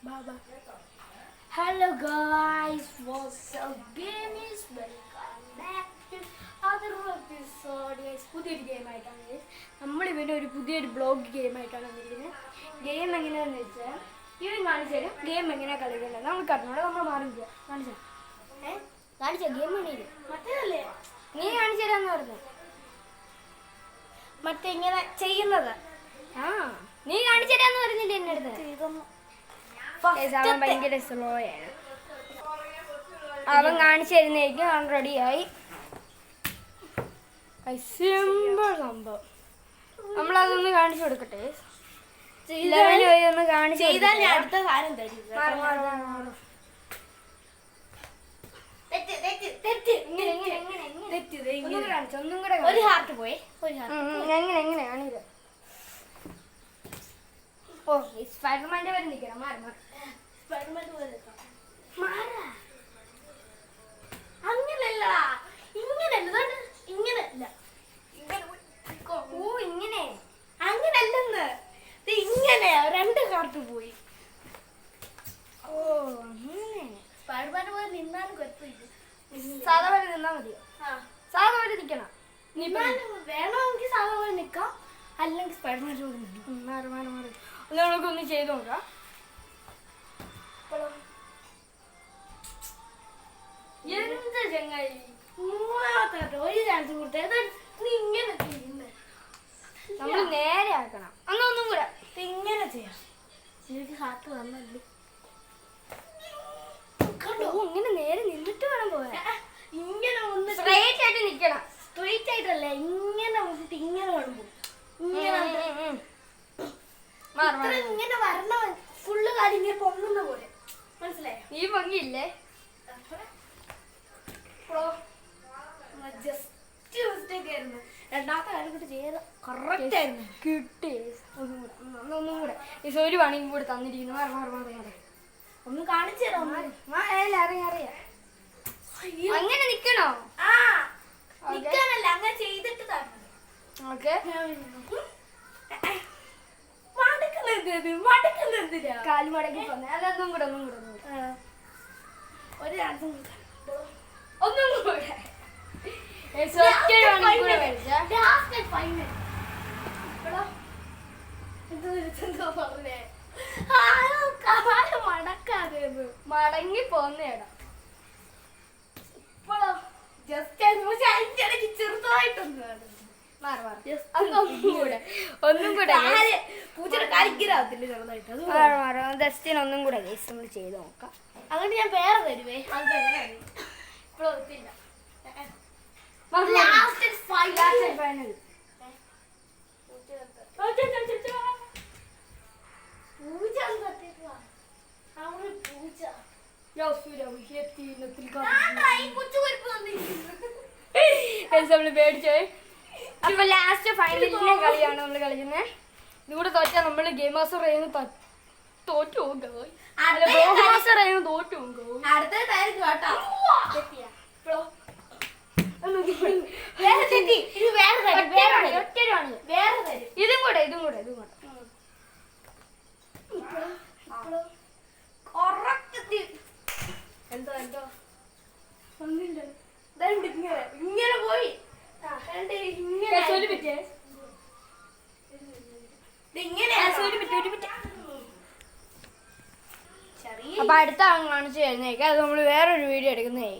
Baba. Hello guys, what's up gamers? Welcome back to other episode. പുതിയൊരു game ആയിട്ടാണ് നമ്മൾ ഇവൻ്റെ ഒരു പുതിയൊരു ബ്ലോഗ് ഗെയിം ആയിട്ടാണ് വന്നിരിക്കുന്നത്. ഗെയിം എങ്ങനെയാണെന്ന് വെച്ചാൽ ഇവൻ കാണിച്ചു തരും ഗെയിം എങ്ങനെയാണ് കളിക്കേണ്ടത്. നമ്മൾ കറങ്ങോടെ നമ്മൾ മാറില്ല കാണിച്ച ഗെയിം വേണിയില്ല മറ്റേതല്ലേ നീ കാണിച്ചു തരാന്ന് പറഞ്ഞു മറ്റേ ഇങ്ങനെ ചെയ്യുന്നത്. ആ നീ കാണിച്ചു തരാന്ന് പറഞ്ഞില്ലേ എൻ്റെ അടുത്ത്. അവൻ ഭയങ്കര സ്ലോ ആണ്. അവൻ കാണിച്ചു തരുന്നതായിരിക്കും. അവൻ റെഡിയായി. സിമ്പിൾ സംഭവം. നമ്മളതൊന്ന് കാണിച്ചു കൊടുക്കട്ടെ. ഒന്ന് കാണിച്ചു അടുത്ത സാധനം ഒരു ഹാർട്ട് പോയി. എങ്ങനെ എങ്ങനെയാണ് ഓ സ്പൈഡർമാന്റെ പേര് നിൽക്കണം. അങ്ങനല്ല ഇങ്ങനല്ല ഇങ്ങനല്ല ഓ ഇങ്ങനെ അങ്ങനല്ലെന്ന് ഇങ്ങനെ രണ്ട് കാർട്ട് പോയി. ഓ അങ്ങനെ സ്പൈഡർമാന്റെ പോലെ നിന്നാലും കുഴപ്പമില്ല. സാധാ പോലെ നിന്നാ മതിയോ? സാധാ പോലെ നിക്കണം. വേണമെങ്കിൽ സാധാ പോലെ നിക്കാം, അല്ലെങ്കിൽ സ്പൈഡർമാൻ്റെ പോലെ നിൽക്കും. മാറി നമുക്കൊന്ന് ചെയ്ത് നോക്കാം. എന്ത് ചങ്ങായി മൂന്നാമത്തെ ഒരു ചാൻസ് കൊടുത്തത് ഇങ്ങനെ ചെയ്യുന്നത്. നമ്മൾ നേരെ ആക്കണം. ഒന്നും കൂടെ ഇങ്ങനെ ചെയ്യാം. എനിക്ക് ഹാർട്ട് വന്നല്ലേ. ഇങ്ങനെ നേരെ നിന്നിട്ട് വേണം പോയാ. ഇങ്ങനെ ഒന്ന് സ്ട്രൈറ്റ് ആയിട്ട് നിക്കണം. സ്ട്രൈറ്റ് ആയിട്ടല്ല, ഇങ്ങനെ വന്നിട്ട് ഇങ്ങനെ വേണം പോകും. ഇങ്ങനെ വരണ ഫുള്ള് കാര്യം ഇങ്ങനെ പൊങ്ങുന്ന പോലെ മനസ്സിലായോ? ഈ ഭംഗിയില്ലേ? ജസ്റ്റ് മിസ്റ്റേക്ക് ആയിരുന്നു. രണ്ടാമത്തെ കാര്യം കൂടെ ചെയ്ത് കറക്റ്റ് ആയിരുന്നു. കിട്ടി. ഒന്നും കൂടെ ഒരു പണിയും കൂടെ തന്നിരിക്കുന്നു. മാറി ഒന്ന് കാണിച്ചു തരാം. അറിയാം അങ്ങനെ നിക്കണോ? നിക്കാനല്ല, അങ്ങനെ ചെയ്തിട്ട് തരണം. ഓക്കെ കാല് മടക്കി പോന്നെ. അതൊന്നും കൂടെ ഒരു ചാൻസും ഒന്നും കൂടെ മടങ്ങി പോന്നേടാ. ഇപ്പോഴോ ജസ്റ്റ് അതിന്റെ ഇടയ്ക്ക് ചെറുതായിട്ടൊന്നും ഒന്നും കൂടെ പൂച്ചയുടെ കളിക്കരാത്തില്ല ചെറുതായിട്ട്. ജസ്റ്റിന് ഒന്നും കൂടെ നമ്മൾ ചെയ്ത് നോക്കാം. അങ്ങനെ ഞാൻ വേറെ തരുവേ. ഇപ്പോഴൊത്തില്ല. നമ്മള് പേടിച്ചേ. അപ്പൊ ലാസ്റ്റ് ഫൈനലിന്റെ കളിയാണ് നമ്മൾ കളിക്കുന്നത്. ഇതുകൂടെ തോറ്റാ നമ്മള് ഗെയിം മാസ്റ്റർ തോറ്റു പോകും. ഇതും കൂടെ എന്തോ ഒന്നില്ല. ഇങ്ങനെ പോയി. അപ്പൊ അടുത്ത കാണിച്ചു തരുന്നേക്കാം. അത് നമ്മൾ വേറൊരു വീഡിയോ എടുക്കുന്നതായിരിക്കും.